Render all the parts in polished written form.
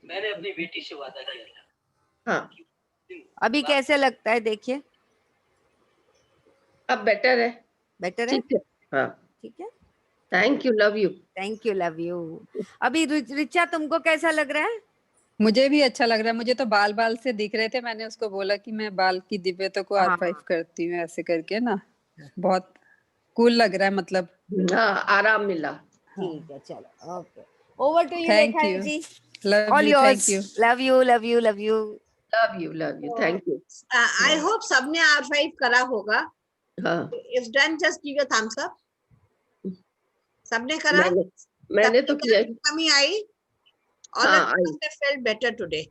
मैंने अपनी बेटी से वादा किया था। हाँ, अभी कैसे लगता है देखिए? अब बेटर है, बेटर है? ठीक है। हाँ, ठीक है, thank you, love you. Thank you, love you. अभी रिचा तुमको कैसा लग रहा है? मुझे भी अच्छा लग रहा है। मुझे तो बाल बाल से दिख रहे थे, मैंने उसको बोला कि मैं बाल की दिव्यता को हाँ। R5 करती हूँ ऐसे करके ना। बहुत कूल लग रहा है मतलब। हाँ, आराम मिला। ठीक है, चलो, okay, over to you thank Rekha you, ji. Love all you, thank you, yours. Love you, love you, love you. Love you, thank you. I hope सबने R5 करा होगा। हाँ, if done just give a thumbs up. सबने करा? मैंने तो किया। कमी आई? All हाँ, of us have felt better today.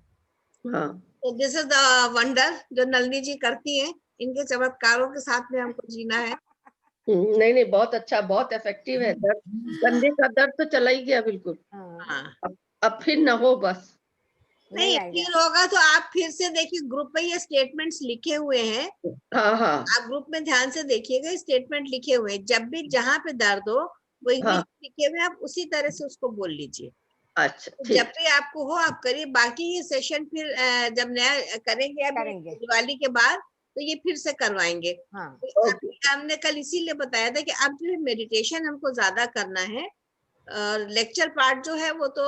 हाँ, So this is the wonder जो नलिनी जी करती हैं। इनके चमत्कारों के साथ में हमको जीना है। नहीं नहीं, बहुत अच्छा, बहुत इफेक्टिव है। दर्द, कंधे का दर्द तो चला ही गया बिल्कुल। हाँ, अब फिर न हो बस। नहीं फिर होगा तो आप फिर से देखिए, ग्रुप में ये स्टेटमेंट्स लिखे हुए हैं। हाँ हाँ आप ग्रुप में ध्यान से देखिएगा, स्टेटमेंट लिखे हुए हैं। जब भी जहाँ पे दर्द हो वो इंग्लिश हाँ। में लिखे हुए हैं, आप उसी तरह से उसको बोल लीजिए। अच्छा, तो ठीक। जब भी आपको हो आप करिए। बाकी ये सेशन फिर जब नया करेंगे अभी दिवाली के बाद, तो ये फिर से करवाएंगे। हाँ। तो हमने कल इसीलिए बताया था कि अब जो मेडिटेशन हमको ज्यादा करना है, और लेक्चर पार्ट जो है वो तो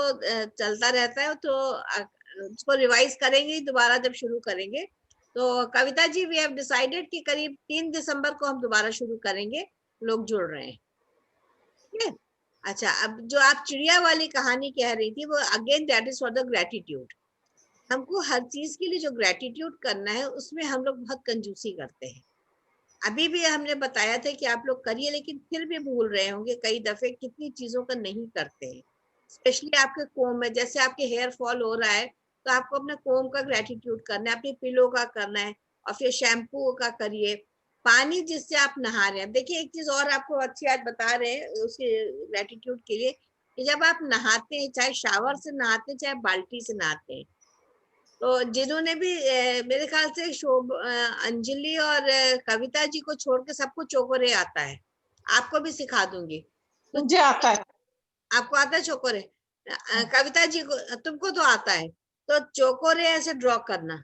चलता रहता है, तो उसको रिवाइज करेंगे दोबारा जब शुरू करेंगे। तो Kavita ji, we have decided कि करीब 3 दिसंबर को हम दोबारा शुरू करेंगे। लोग जुड़ रहे हैं, ठीक है? अच्छा, अब जो आप चिड़िया वाली कहानी कह रही थी, वो again that is for the gratitude. हमको हर चीज के लिए जो ग्रेटिट्यूड करना है, उसमें हम लोग बहुत कंजूसी करते हैं। अभी भी हमने बताया था कि आप लोग करिए, लेकिन फिर भी भूल रहे होंगे कई दफे, कितनी चीजों का नहीं करते हैं। स्पेशली आपके कोम में, जैसे आपके हेयर फॉल हो रहा है, तो आपको अपने कोम का ग्रेटिट्यूड करना है, अपने पिलो का करना है, और फिर शैम्पू का करिए। पानी जिससे आप नहा रहे हैं, देखिए एक चीज और आपको अच्छी आज बता रहे हैं उसके ग्रेटिट्यूड के लिए, कि जब आप नहाते हैं, चाहे शावर से नहाते हैं चाहे बाल्टी से नहाते हैं, तो जिन्होंने भी मेरे ख्याल से अंजलि और कविता जी को छोड़ के सबको चोकोरे आता है। आपको भी सिखा दूंगी। तो मुझे आता है। आपको आता है चोकोरे? कविता जी को, तुमको तो आता है। तो चोकोरे ऐसे ड्रॉ करना।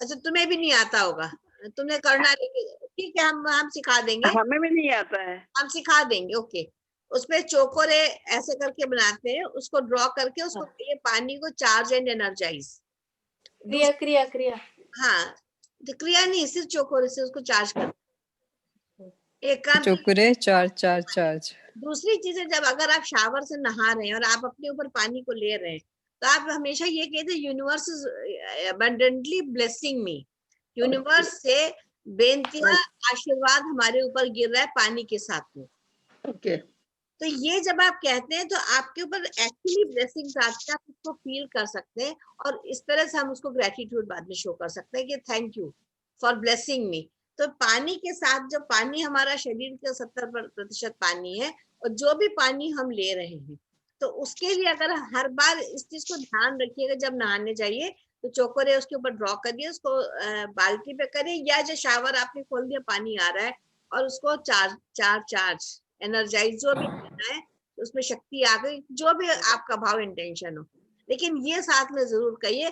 अच्छा, तुम्हें भी नहीं आता होगा, तुमने करना, लेकिन ठीक है, हम सिखा देंगे। हमें भी नहीं आता है। हम सिखा देंगे, ओके। उसपे चोकोरे ऐसे करके बनाते हैं, उसको ड्रॉ करके उसको ये पानी को चार्ज एंड एनर्जाइज। क्रिया क्रिया क्रिया। हाँ, तो क्रिया नहीं, सिर्फ चोकोरे से उसको चार्ज कर। एक काम। चोकुरे चार्ज। दूसरी चीज है, जब अगर आप शावर से नहा रहे हैं और आप अपने ऊपर पानी को ले रहे हैं, तो आप हमेशा ये कहते हैं, universe is abundantly blessing me. Universe से बेनतिहा आशीर्वाद हमारे ऊपर गिर रहा है पानी के साथ में। ओके। तो ये जब आप कहते हैं, तो आपके ऊपर एक्चुअली ब्लेसिंग्स आते हैं, आप उसको फील कर सकते हैं, और इस तरह से हम उसको ग्रेटिट्यूड बाद में शो कर सकते हैं कि thank you for blessing me. तो पानी के साथ, जो पानी हमारा शरीर का 70% पानी है, और जो भी पानी हम ले रहे हैं, तो उसके लिए अगर हर बार इस चीज को ध्यान रखिएगा, जब नहाने जाइए तो चोकोरे उसके ऊपर ड्रॉ करिए, उसको बाल्टी पे करिए, या जो शावर आपने खोल दिया पानी आ रहा है, और उसको चार्ज एनर्जाइज जो भी करना है, उसमें शक्ति आ गई, जो भी आपका भाव इंटेंशन हो। लेकिन ये साथ में जरूर कहिए,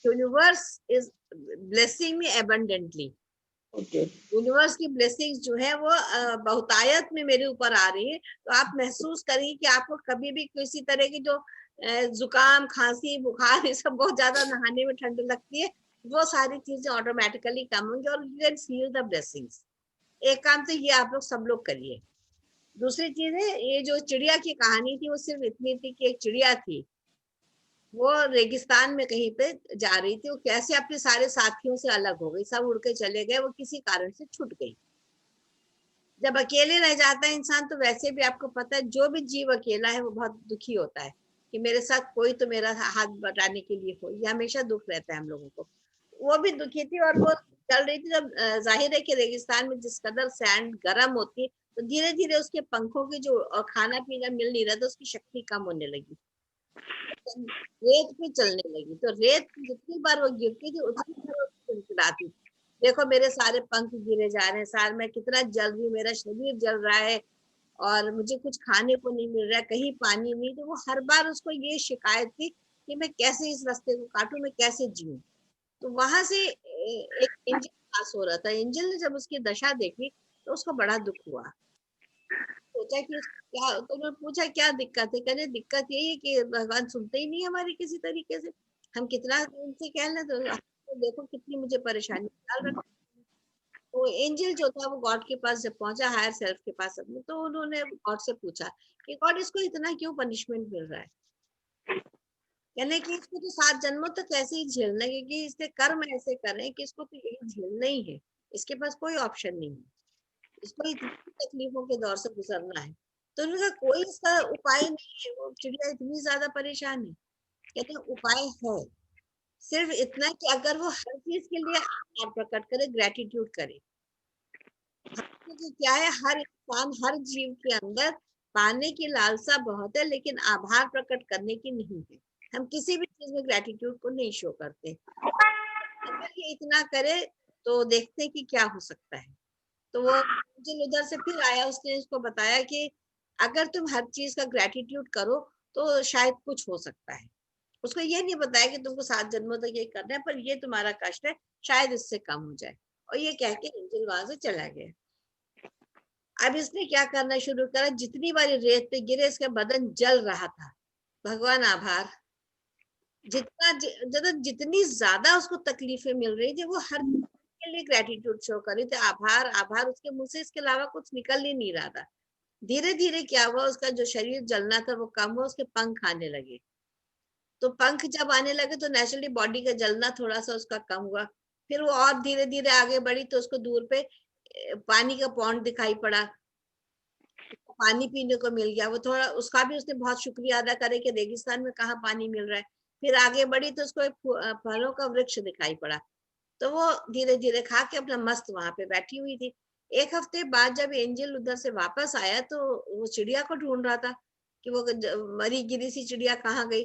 universe is blessing me abundantly. Universe की ब्लेसिंग्स जो है वो बहुतायत में मेरे ऊपर आ रही है। तो आप महसूस करिए कि आपको कभी भी किसी तरह की जो जुकाम, खांसी, बुखार, ये सब बहुत ज्यादा नहाने में ठंड लगती है, वो सारी चीजें ऑटोमेटिकली कम होंगी, और you can feel the blessings. एक काम तो ये आप लोग सब लोग करिए। दूसरी चीज है, ये जो चिड़िया की कहानी थी, वो सिर्फ इतनी थी कि एक चिड़िया थी, वो रेगिस्तान में कहीं पे जा रही थी, वो कैसे अपने सारे साथियों से अलग हो गई, सब उड़ के चले गए, वो किसी कारण से छूट गई। जब अकेले रह जाता है इंसान, तो वैसे भी आपको पता है, जो भी जीव अकेला है वो बहुत दुखी होता है कि मेरे साथ कोई तो मेरा हाथ बटाने के लिए हो, ये हमेशा दुख रहता है हम लोगों को। वो भी दुखी थी, और वो चल रही थी। जब जाहिर है कि रेगिस्तान में जिस कदर सैंड गर्म होती है, तो धीरे धीरे उसके पंखों की जो खाना पीना मिल नहीं रहा था, उसकी शक्ति कम होने लगी, रेत पे चलने लगी। तो रेत जितनी बार वो गिरती थी, उतनी बार वो चिड़चिड़ाती थी, देखो मेरे सारे पंख गिरे जा रहे हैं, सार मैं कितना जल रही हूँ, मेरा शरीर जल रहा है, और मुझे कुछ खाने को नहीं मिल रहा है, कहीं पानी नहीं, तो वो हर बार उसको ये शिकायत थी कि मैं कैसे इस रास्ते को काटूं, मैं कैसे जीऊं। तो वहां से एक एंजल पास हो रहा था। एंजल ने जब उसकी दशा देखी तो उसको बड़ा दुख हुआ। सोचा कि क्या, तो मैं पूछा क्या दिक्कत है? कहने दिक्कत यही है कि भगवान सुनते ही नहीं हमारी किसी तरीके से, हम कितना उनसे कह लें तो देखो कितनी मुझे परेशानी डाल रखा। वो एंजल जो था वो गॉड के पास जब पहुंचा, हायर सेल्फ के पास अपने, तो उन्होंने गॉड से पूछा कि गॉड इसको इतना क्यों पनिशमेंट मिल रहा है? कहने कि इसको तो 7 जन्मों तक ऐसे ही झेलना है, क्योंकि इसके कर्म ऐसे कर रहे हैं कि इसको तो यही झेलना ही है, इसके पास कोई ऑप्शन नहीं है, इसको इतनी तकलीफों के दौर से गुजरना है। तो उन्होंने कहा कोई इसका उपाय नहीं है, वो चिड़िया इतनी ज्यादा परेशान है। कहते हैं उपाय है, सिर्फ इतना कि अगर वो हर चीज के लिए आभार प्रकट करे, ग्रेटिट्यूड करे। क्योंकि क्या है, हर इंसान, हर जीव के अंदर पाने की लालसा बहुत है, लेकिन आभार प्रकट करने की नहीं है। हम किसी भी चीज में ग्रेटिट्यूड को नहीं शो करते। अगर ये इतना करे तो देखते हैं कि क्या हो सकता है। तो वो एंजल उधर से फिर आया, उसने उसको बताया कि अगर तुम हर चीज का ग्रेटिट्यूड करो तो शायद कुछ हो सकता है। उसको ये नहीं बताया कि तुमको 7 जन्मों तक ये करना है, पर ये तुम्हारा कष्ट है, शायद इससे कम हो जाए। और ये कह के एंजल वहां से चला गया। अब इसने क्या करना शुरू करा, जितनी बारी रेत पे गिरे इसका बदन जल रहा था। भगवान आभार, जितनी ज्यादा उसको तकलीफें मिल रही थी, वो हर के लिए ग्रेटिट्यूड शो कर रही थी। आभार आभार, उसके मुंह से इसके अलावा कुछ निकल ही नहीं रहा था। धीरे धीरे क्या हुआ, उसका जो शरीर जलना था वो कम हुआ, उसके पंख आने लगे। तो पंख जब आने लगे तो नेचुरली बॉडी का जलना थोड़ा सा उसका कम हुआ। फिर वो और धीरे धीरे आगे बढ़ी तो उसको दूर पे पानी का पॉन्ड दिखाई पड़ा, पानी पीने को मिल गया। वो थोड़ा, उसका भी उसने बहुत शुक्रिया अदा करे कि रेगिस्तान में कहाँ पानी मिल रहा है। फिर आगे बढ़ी तो उसको एक फलों का वृक्ष दिखाई पड़ा, तो वो धीरे धीरे खा के अपना मस्त वहां पे बैठी हुई थी। 1 हफ्ते बाद जब एंजल उधर से वापस आया तो वो चिड़िया को ढूंढ रहा था कि वो मरी गिरी सी चिड़िया कहाँ गई।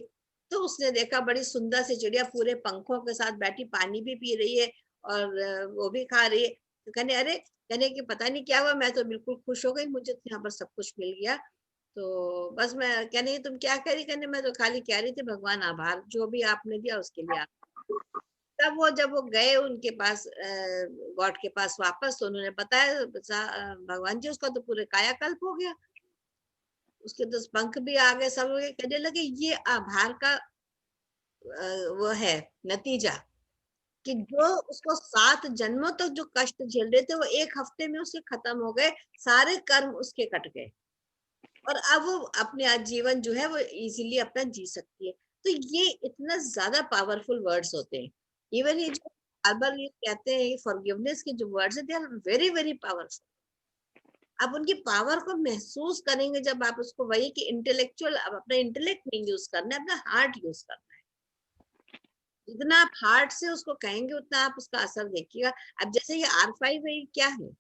तो उसने देखा बड़ी सुंदर सी चिड़िया पूरे पंखों के साथ बैठी, पानी भी पी रही है और वो भी खा रही है। तो कहने अरे, कहने कि पता नहीं क्या हुआ, मैं तो बिल्कुल खुश हो गई, मुझे तो यहाँ पर सब कुछ मिल गया। तो बस मैं, कहने तुम क्या करी? कहने मैं तो खाली कह रही थी भगवान आभार, जो भी आपने दिया उसके लिए तब वो जब वो गए उनके पास, गॉड के पास वापस, तो उन्होंने बताया भगवान जी उसका तो पूरे कायाकल्प हो गया, उसके तो पंख भी आ गए, सब हो गए। कहने लगे ये आभार का वो है नतीजा, कि जो उसको 7 जन्मों तक जो कष्ट झेल रहे थे वो 1 हफ्ते में उसके खत्म हो गए, सारे कर्म उसके कट गए, और अब वो अपने जीवन जो है वो इजीली अपना जी सकती है। तो ये इतना ज्यादा पावरफुल वर्ड्स होते हैं। इवन ये जो बार बार ये कहते हैं फॉरगिवनेस के जो वर्ड्स है, they are very very powerful. आप उनकी पावर को महसूस करेंगे जब आप उसको, वही कि इंटेलेक्चुअल, अब अपना इंटेलेक्ट नहीं यूज करना है, अपना हार्ट यूज करना है। जितना आप हार्ट से उसको कहेंगे उतना आप उसका असर देखिएगा। अब जैसे ये R5 है, क्या है,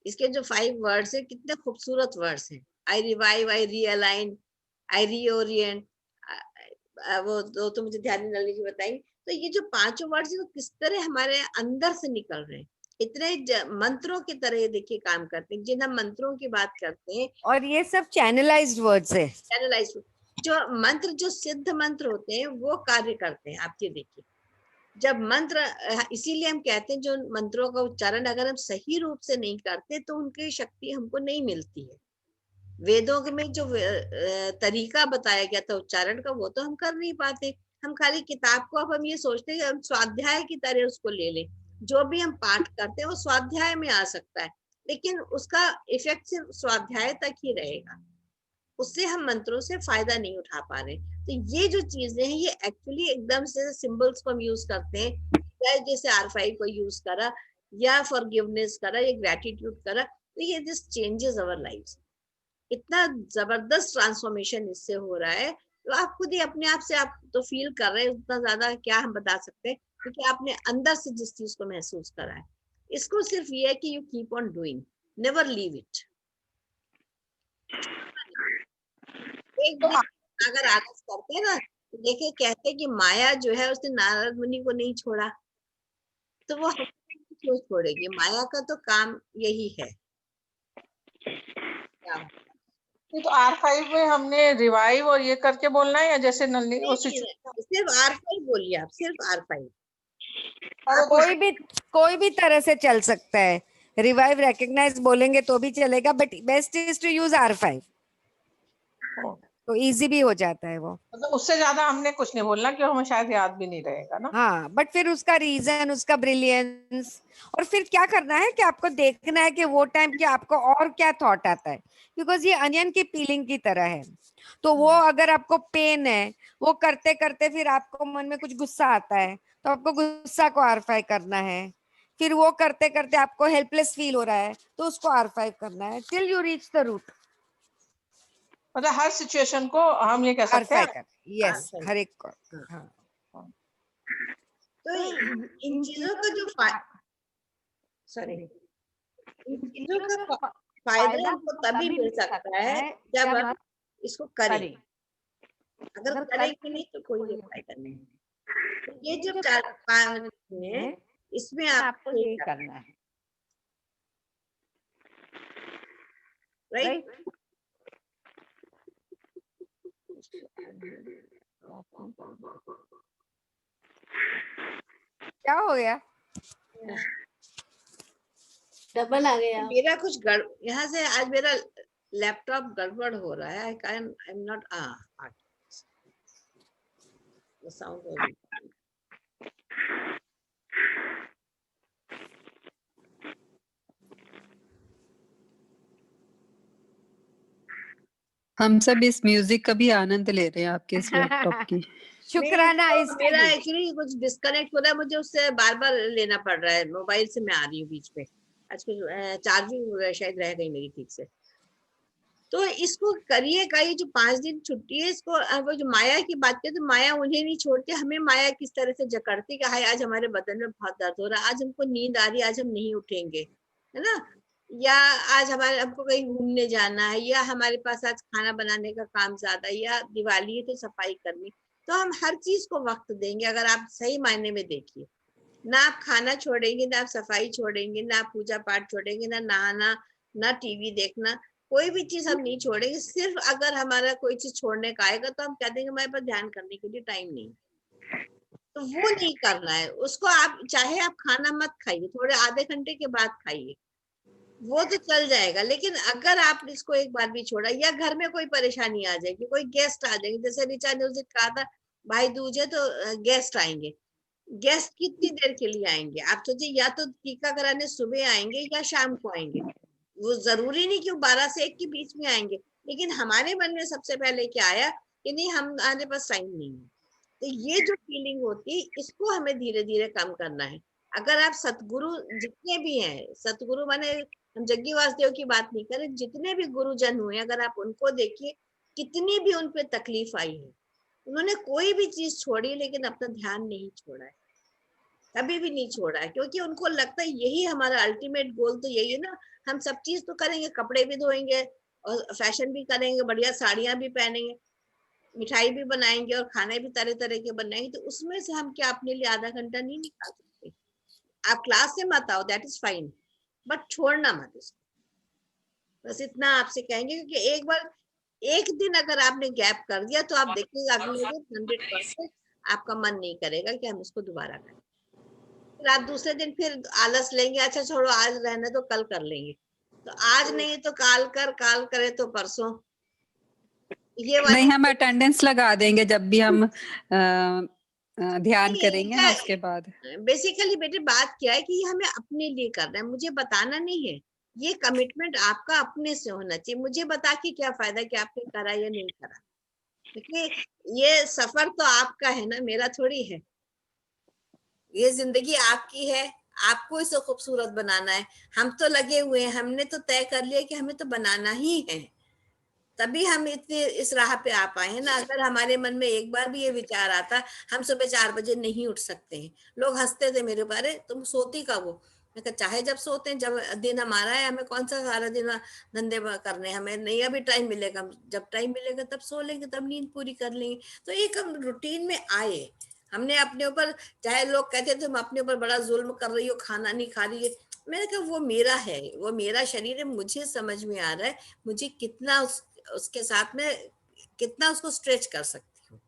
इसके जो 5 वर्ड्स है कितने खूबसूरत वर्ड्स हैं। आई रिवाइव, आई रीअलाइन, आई रीओरिएंट, वो दो तो मुझे ध्यान नली जी बताएंगे। तो ये जो 5 वर्ड्स है किस तरह हमारे अंदर से निकल रहे हैं, इतने मंत्रों की तरह देखिए काम करते हैं। जिन हम मंत्रों की बात करते हैं, और ये सब चैनलाइज्ड वर्ड्स है। चैनलाइज जो मंत्र, जो सिद्ध मंत्र होते हैं वो कार्य करते हैं। आप ये देखिए, जब मंत्र, इसीलिए हम कहते हैं जो मंत्रों का उच्चारण अगर हम सही रूप से नहीं करते तो उनकी शक्ति हमको नहीं मिलती है। वेदों में जो तरीका बताया गया था उच्चारण का, वो तो हम कर नहीं पाते। हम खाली किताब को, अब हम ये सोचते हैं कि हम स्वाध्याय की तरह उसको ले लें। जो भी हम पाठ करते हैं वो स्वाध्याय में आ सकता है, लेकिन उसका इफेक्ट सिर्फ स्वाध्याय तक ही रहेगा, उससे हम मंत्रों से फायदा नहीं उठा पा रहे। तो ये जो चीजें हैं ये एक्चुअली एकदम से सिंबल्स को हम यूज करते हैं, जैसे R5 को यूज करा या फॉरगिवनेस करा या ग्रेटिट्यूड करा, तो ये दिस चेंजेस अवर लाइव्स। इतना जबरदस्त ट्रांसफॉर्मेशन इससे हो रहा है, तो आप खुद ही अपने आप से आप तो फील कर रहे हैं। उतना ज्यादा क्या हम बता सकते हैं, क्योंकि आपने अंदर से जिस चीज को महसूस करा है। इसको सिर्फ ये है कि you keep on doing, never leave it. एक दिन अगर आलस करते हैं ना, तो देखिए कहते हैं कि माया जो है उसने नारद मुनि को नहीं छोड़ा, तो वो हमको क्यों छोड़ेगी? माया का तो काम यही है। क्या? नहीं, तो R5 में हमने रिवाइव और ये करके बोलना है, या जैसे नलनी नहीं, वो नहीं, सिर्फ R5 बोलिए आप, सिर्फ R5। कोई भी तरह से चल सकता है, रिवाइव रिकग्नाइज बोलेंगे तो भी चलेगा, but best is to use R5, तो इजी भी हो जाता है वो। मतलब उससे ज्यादा हमने कुछ नहीं बोलना, क्यों हमें शायद याद भी नहीं रहेगा ना। हाँ, बट फिर उसका रीजन, उसका ब्रिलियंस, और फिर क्या करना है कि आपको देखना है कि वो टाइम के आपको और क्या थॉट आता है, बिकॉज ये अनियन की पीलिंग की तरह है। तो वो अगर आपको पेन है, वो करते करते फिर आपको मन में कुछ गुस्सा आता है, तो आपको गुस्सा को R5 करना है। फिर वो करते करते आपको हेल्पलेस फील हो रहा है, तो उसको R5 करना है till you reach the root. मतलब हर सिचुएशन को हम ये कह सकते हैं R5 कर, यस, R5। हर एक को। हाँ। हाँ। तो इन चीजों का जो सॉरी इन चीजों का फायदा हमको तभी मिल सकता है जब हम इसको करें। अगर करेंगे नहीं तो कोई फायदा नहीं। तो ये जो 4-5 है, इसमें आपको ये करना है, राइट? क्या हो गया? डबल आ गया। मेरा कुछ यहाँ से आज मेरा लैपटॉप गड़बड़ हो रहा है। I am not sound. हम सब इस म्यूजिक का भी आनंद ले रहे हैं, आपके इस लैपटॉप की। शुक्राना नहीं, तो इसका मेरा भी। एक्चुअली कुछ डिस्कनेक्ट हो रहा है, मुझे उससे बार बार लेना पड़ रहा है। मोबाइल से मैं आ रही हूँ बीच में, आज कुछ चार्जिंग शायद रह गई मेरी ठीक से। तो इसको करिए का, ये जो 5 दिन छुट्टी है, इसको वो जो माया की बात करें तो माया उन्हें नहीं छोड़ती, हमें माया किस तरह से जकड़ती कि हाय आज हमारे बदन में बहुत दर्द हो रहा है, आज हमको नींद आ रही है, आज हम नहीं उठेंगे, है ना? या आज हमको कहीं घूमने जाना है, या हमारे पास आज खाना बनाने का काम ज्यादा है, या दिवाली है तो सफाई करनी। तो हम हर चीज को वक्त देंगे। अगर आप सही मायने में देखिए, ना आप खाना छोड़ेंगे, ना आप सफाई छोड़ेंगे, ना आप पूजा पाठ छोड़ेंगे, ना नहाना, ना टीवी देखना, कोई भी चीज हम नहीं छोड़ेंगे। सिर्फ अगर हमारा कोई चीज छोड़ने का आएगा तो हम कह देंगे हमारे पास ध्यान करने के लिए टाइम नहीं, तो वो नहीं करना है उसको। आप चाहे आप खाना मत खाइए, थोड़े आधे घंटे के बाद खाइए, वो तो चल जाएगा। लेकिन अगर आप इसको एक बार भी छोड़ा, या घर में कोई परेशानी आ जाएगी, कोई गेस्ट आ जाएंगे, जैसे ऋचा ने उस दिन कहा था भाई दूज है तो गेस्ट आएंगे। गेस्ट कितनी देर के लिए आएंगे? आप सोचिए, या तो टीका कराने सुबह आएंगे या शाम को आएंगे। वो जरूरी नहीं कि वो 12 से 1 के बीच में आएंगे, लेकिन हमारे मन में सबसे पहले क्या आया कि नहीं हमारे पास टाइम नहीं है। तो ये जो फीलिंग होती है, इसको हमें धीरे धीरे कम करना है। अगर आप सतगुरु जितने भी हैं, सतगुरु माने हम जग्गी वासुदेव की बात नहीं करें, जितने भी गुरुजन हुए अगर आप उनको देखिए, कितनी भी उन पे तकलीफ आई है, उन्होंने कोई भी चीज छोड़ी लेकिन अपना ध्यान नहीं छोड़ा है, कभी भी नहीं छोड़ा है। क्योंकि उनको लगता है यही हमारा अल्टीमेट गोल तो यही है ना, हम सब चीज तो करेंगे, कपड़े भी धोएंगे और फैशन भी करेंगे, बढ़िया साड़ियां भी पहनेंगे, मिठाई भी बनाएंगे और खाने भी तरह तरह के बनाएंगे, तो उसमें से हम क्या अपने लिए आधा घंटा नहीं निकाल सकते? आप क्लास से मत आओ, दैट इज फाइन, बट छोड़ना मत इसको। बस इतना आपसे कहेंगे, क्योंकि एक बार एक दिन अगर आपने गैप कर दिया तो आप देखिएगा अगले दिन 100% आपका मन नहीं करेगा कि हम इसको दोबारा करें। फिर आप दूसरे दिन फिर आलस लेंगे, अच्छा छोड़ो आज रहने तो कल कर लेंगे। तो आज नहीं तो काल कर, काल करे तो परसों। ये नहीं, हम वाली अटेंडेंस लगा देंगे जब भी हम ध्यान करेंगे ना, उसके बाद। बेसिकली बेटे बात क्या है कि ये हमें अपने लिए करना है, मुझे बताना नहीं है। ये कमिटमेंट आपका अपने से होना चाहिए। मुझे बता के क्या फायदा कि आपने करा या नहीं करा, क्योंकि ये सफर तो आपका है ना, मेरा थोड़ी है। ये जिंदगी आपकी है, आपको इसे खूबसूरत बनाना है। हम तो लगे हुए हैं, हमने तो तय कर लिया कि हमें तो बनाना ही है, तभी हम इतने इस राह पे आ पाए हैं ना। अगर हमारे मन में एक बार भी ये विचार आता हम सुबह 4 बजे नहीं उठ सकते हैं, लोग हंसते थे मेरे ऊपर, अरे तुम सोती कब हो? मैं कहा चाहे जब सोते हैं, जब दिन हमारा है, हमें कौन सा सारा दिन धंधे करने हैं, हमें नहीं अभी टाइम मिलेगा, जब टाइम मिलेगा तब सो लेंगे, तब नींद पूरी कर लेंगे। तो एक हम रूटीन में आए। हमने अपने ऊपर, चाहे लोग कहते थे तुम अपने ऊपर बड़ा जुल्म कर रही हो, खाना नहीं खा रही है, मैंने कहा वो मेरा है, वो मेरा शरीर है, मुझे समझ में आ रहा है मुझे कितना उसके साथ में कितना उसको स्ट्रेच कर सकती हूँ।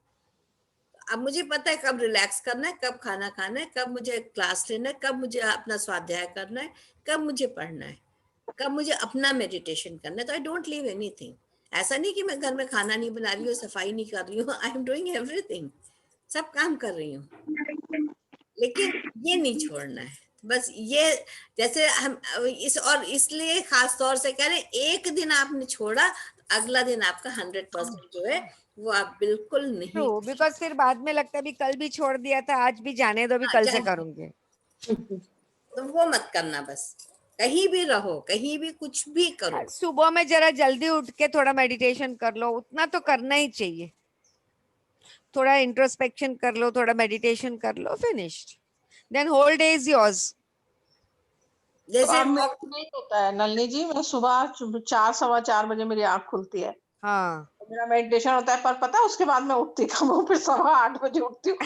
अब मुझे पता है कब रिलैक्स करना है, कब खाना खाना है, कब मुझे क्लास लेना है, कब मुझे अपना स्वाध्याय करना है, कब मुझे पढ़ना है, कब मुझे अपना मेडिटेशन करना है। तो आई डोंट लीव एनीथिंग। ऐसा नहीं कि मैं घर में खाना नहीं बना रही हूँ, सफाई नहीं कर रही हूँ, आई एम डूइंग एवरीथिंग, सब काम कर रही हूँ, लेकिन ये नहीं छोड़ना है। बस ये जैसे हम और इसलिए खास तौर से कह रहे हैं, एक दिन आपने छोड़ा तो अगला दिन आपका 100% जो है वो आप बिल्कुल नहीं। ट्रू, बिकॉज फिर बाद में लगता है भी कल भी छोड़ दिया था, आज भी जाने दो, भी कल से करूंगे। तो वो मत करना, बस कहीं भी रहो, कहीं भी कुछ भी करो, सुबह में जरा जल्दी उठ के थोड़ा मेडिटेशन कर लो, उतना तो करना ही चाहिए। थोड़ा इंट्रोस्पेक्शन कर लो, थोड़ा मेडिटेशन कर लो, finished, then whole day is yours. जैसे अब मेरा नहीं होता है नलिनी जी, मैं सुबह 4 सवा 4 बजे मेरी आंख खुलती है, हाँ मेरा मेडिटेशन होता है, पर पता है उसके बाद मैं उठती कम हूँ, फिर 8:15 बजे उठती हूँ।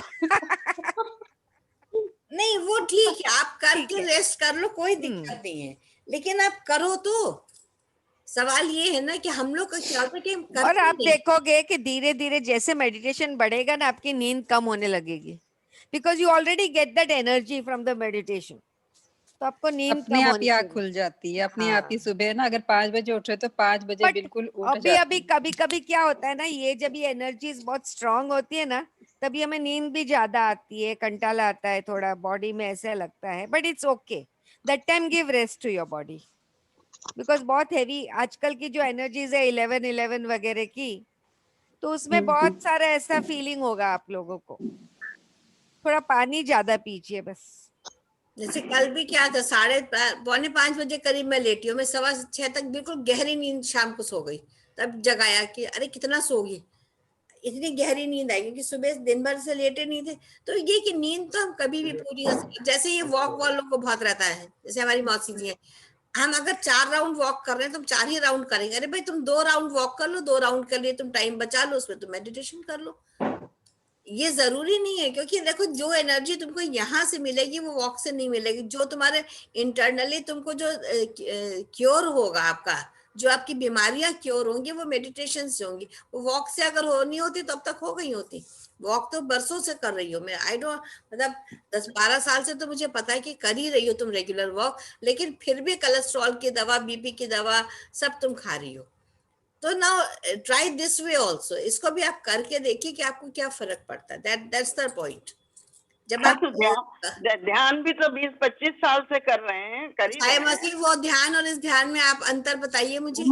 नहीं वो ठीक है, आप ठीक करके है। रेस्ट कर लो, कोई दिक्कत नहीं है, लेकिन आप करो तो। सवाल ये है ना कि हम लोग का क्या होता है कि हम और करते आप नहीं। देखोगे कि धीरे धीरे जैसे मेडिटेशन बढ़ेगा ना, आपकी नींद कम होने लगेगी, because you already get that energy from the meditation. तो आपको नींद अपने कम आप होनी ही आँख चाहिए। खुल जाती है, अपने हाँ। आप ही सुबह ना, अगर 5 बजे उठ रहे तो 5 बजे बट बिल्कुल उठ अभी जाते अभी हैं। कभी कभी क्या होता है ना, ये जब ये एनर्जीज बहुत स्ट्रांग होती है ना, तभी हमें नींद भी ज्यादा आती है, कंटाला आता है, थोड़ा बॉडी में ऐसा लगता है, but it's okay, that time give rest to your body, because बहुत हैवी आजकल की जो एनर्जीज है 11-11 वगैरह की, तो उसमें बहुत सारा ऐसा फीलिंग होगा आप लोगों को। थोड़ा पानी ज्यादा पीजिए बस। जैसे कल भी क्या था, 4:45 बजे करीब मैं लेटी हूँ, मैं 6:15 तक बिल्कुल गहरी नींद शाम को सो गई, तब जगाया कि अरे कितना सोगी, इतनी गहरी नींद आई क्योंकि सुबह दिन भर से लेटे नहीं थे। तो ये कि नींद तो हम कभी भी पूरी कर सकते, जैसे ये वॉक वालों को बहुत रहता है, जैसे हमारी मौसी जी है, हम अगर 4 राउंड वॉक कर रहे हैं तो हम 4 ही राउंड करेंगे, अरे भाई तुम 2 राउंड वॉक कर लो, 2 राउंड के लिए तुम टाइम बचा लो, उसमें तुम मेडिटेशन कर लो। ये जरूरी नहीं है, क्योंकि देखो जो एनर्जी तुमको यहाँ से मिलेगी वो वॉक से नहीं मिलेगी, जो तुम्हारे इंटरनली तुमको जो क्योर होगा आपका, जो आपकी बीमारियां क्योर होंगी वो मेडिटेशन से होंगी, वो वॉक से अगर होनी होती तो अब तक हो गई होती। वॉक तो बरसों से कर रही हो मैं, आई डोंट मतलब 10-12 साल से तो मुझे पता है कि कर ही रही हो तुम रेगुलर वॉक, लेकिन फिर भी कोलेस्ट्रॉल की दवा, बीपी की दवा सब तुम खा रही हो। तो now try this way also, इसको भी आप करके देखिए कि आपको क्या फर्क पड़ता है, दैट्स द पॉइंट। जब हाँ, आप तो ध्यान भी तो 20-25 साल से कर रहे हैं, कर ही रहे हैं। मसीह वो ध्यान और इस ध्यान में आप अंतर बताइए मुझे,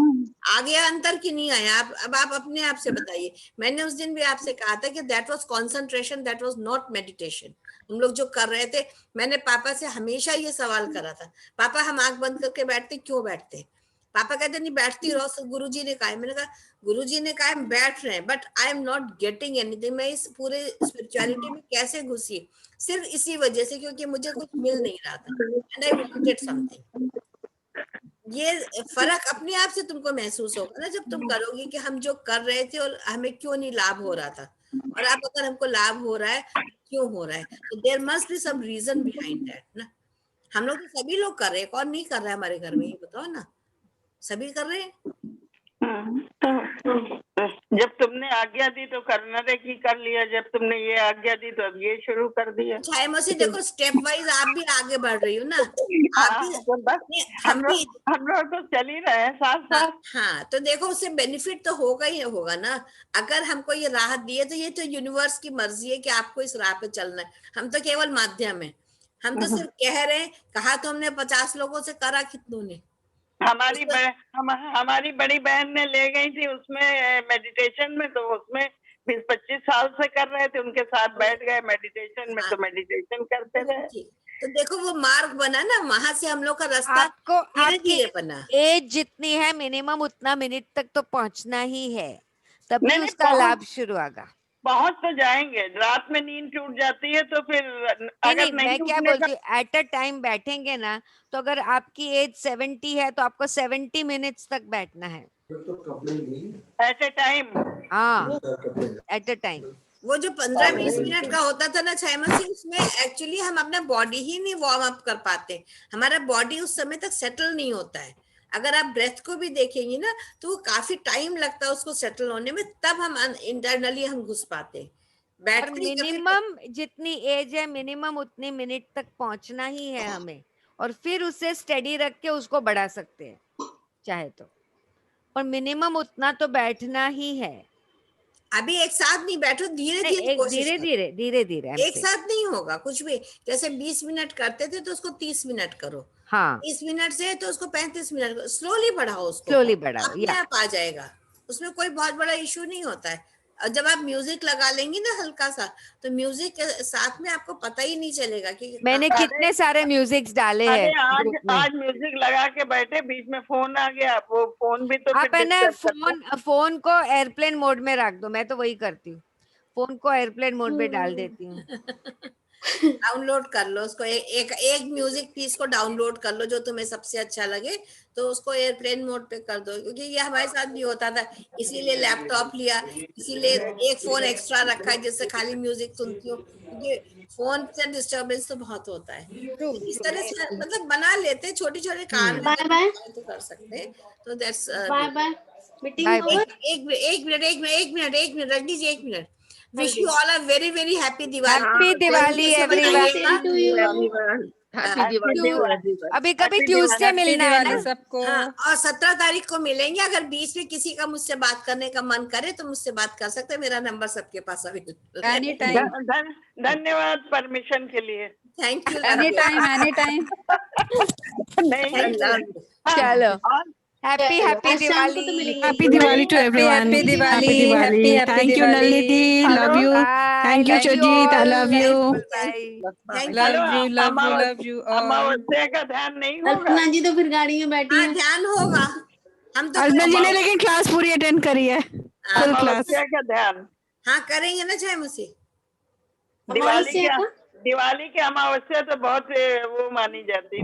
आ गया अंतर कि नहीं आया? आप अब आप अपने आप से बताइए। मैंने उस दिन भी आपसे कहा था कि that was concentration, that was not meditation. हम लोग जो कर रहे थे, मैंने पापा से हमेशा ये सवाल करा था, पापा हम आंख बंद करके बैठते क्यों बैठते? पापा कहते नहीं बैठती रहो, गुरुजी ने कहा है। मैंने कहा गुरुजी ने कहा हम बैठ रहे हैं, but I am not getting anything. मैं इस पूरे स्पिरिचुअलिटी में कैसे घुसी? सिर्फ इसी वजह से क्योंकि मुझे कुछ मिल नहीं रहा था, एंड आई वांटेड समथिंग। ये फर्क अपने आप से तुमको महसूस होगा ना जब तुम करोगे कि हम जो कर रहे थे और हमें क्यों नहीं लाभ हो रहा था, और अब अगर हमको लाभ हो रहा है क्यों हो रहा है, तो there must be some reason behind that ना। हम लोग तो सभी लोग कर रहे हैं, कौन नहीं कर रहा है हमारे घर में, ये बताओ ना, सभी कर रहे हैं। तो जब तुमने आज्ञा दी तो करना देखी कर लिया, जब तुमने ये आज्ञा दी तो अब ये शुरू कर दिया। छाया मौसी देखो स्टेप वाइज आप भी आगे बढ़ रही हो ना, आप भी तो बस हम लोग तो चल ही रहे हैं साथ साथ। हाँ, तो देखो उससे बेनिफिट तो होगा ही होगा ना। अगर हमको ये राहत दी है तो ये तो यूनिवर्स की मर्जी है कि आपको इस राह पे चलना है, हम तो केवल माध्यम है, हम तो सिर्फ कह रहे हैं। कहा तो हमने 50 लोगों से, करा कितनों ने? हमारी बड़ी बहन ने ले गई थी उसमें मेडिटेशन में, तो उसमें 20-25 साल से कर रहे थे, उनके साथ बैठ गए मेडिटेशन में, तो मेडिटेशन करते रहे। तो देखो वो मार्ग बना ना, वहां से हम लोग का रास्ता आपको धीरे आपकी धीरे बना। एज जितनी है मिनिमम उतना मिनट तक तो पहुंचना ही है, तभी नहीं, उसका लाभ शुरू होगा। पहुंच तो जाएंगे, रात में नींद टूट जाती है तो फिर अगर नहीं मैं क्या टूटने बोलती हूँ, एट अ टाइम बैठेंगे ना, तो अगर आपकी एज 70 है तो आपको 70 मिनट्स तक बैठना है एट ए टाइम। हाँ, एट अ टाइम। वो जो 15-20 मिनट का होता था ना छाया, उसमें एक्चुअली हम अपना बॉडी ही नहीं वार्म अप कर पाते, हमारा बॉडी उस समय तक सेटल नहीं होता है। अगर आप ब्रेथ को भी देखेंगे ना तो वो काफी टाइम लगता है उसको सेटल होने में, तब हम इंटरनली हम घुस पाते हैं। और बैठते ही कभी- मिनिमम जितनी एज है मिनिमम उतनी मिनट तक पहुंचना ही है हमें, और फिर उसे स्टेडी रख के उसको बढ़ा सकते हैं चाहे तो, और मिनिमम उतना तो बैठना ही है। अभी एक साथ नहीं बैठो, धीरे नहीं, धीरे एक कोशिश धीरे करो। धीरे धीरे धीरे एक साथ नहीं होगा कुछ भी। जैसे 20 मिनट करते थे तो उसको 30 मिनट करो, हाँ 30 मिनट से तो उसको 35 मिनट करो, स्लोली बढ़ाओ उसको, स्लोली बढ़ाओ, अपने या आप आ जाएगा। उसमें कोई बहुत बड़ा इशू नहीं होता है। और जब आप म्यूजिक लगा लेंगी ना हल्का सा, तो म्यूजिक के साथ में आपको पता ही नहीं चलेगा कि मैंने कितने सारे म्यूजिक्स डाले अरे हैं आज ग्रुप में। आज म्यूजिक लगा के बैठे, बीच में फोन आ गया, वो फोन भी तो आप फिर है ना डिस्टर्ब करता है। फोन को एयरप्लेन मोड में रख दो, मैं तो वही करती हूँ, फोन को एयरप्लेन मोड में डाल देती हूँ। डाउनलोड कर लो उसको, एक म्यूजिक पीस को डाउनलोड कर लो जो तुम्हें सबसे अच्छा लगे, तो उसको एयरप्लेन मोड पे कर दो। क्योंकि ये हमारे साथ भी होता था, इसीलिए लैपटॉप लिया, इसीलिए एक फोन एक्स्ट्रा रखा है जिससे खाली म्यूजिक सुनती हूँ, क्योंकि फोन से डिस्टर्बेंस तो बहुत होता है। इस तरह से मतलब बना लेते हैं, छोटे छोटे काम बाय बाय तो कर सकते हैं। तो that's bye bye, meeting Bye, over. एक मिनट रजनी जी, एक minute. Wish you all a very very happy Diwali. Happy Diwali everyone. Same to you. Happy Diwali to everyone. अभी कभी Happy ट्यूसडे हैप्पी मिलना है दिवाली ना। सबको। हाँ, और 17 तारीख को मिलेंगे। अगर बीच में किसी का मुझसे बात करने का मन करे तो मुझसे बात कर सकते हैं, मेरा नंबर सबके पास अवेलेबल है। एनी टाइम, धन्यवाद परमिशन के लिए। Thank you, any time, any time. नहीं चलो और हैप्पी हैप्पी आज शाम को तो दिवाली। मिलेंगे। Happy Diwali to everyone. Happy Diwali, happy happy Thank you, Diwali. Nalini. Love you. Thank you, Love you Chojit. I all. love you. Thank love hello, you, love you, love you all. अमावस्या का ध्यान नहीं होगा? अल्पना जी तो फिर गाड़ी में बैठी हाँ, है। ध्यान होगा। हम तो अल्पना जी ने लेकिन क्लास पूरी अटेंड करी है, फुल क्लास। अमावस्या का ध्यान हाँ करेंगे ना चाहे मुझसे। दिवाली अमावस्या के का? दिवाली के अमावस्या तो बहुत वो मानी जाती है।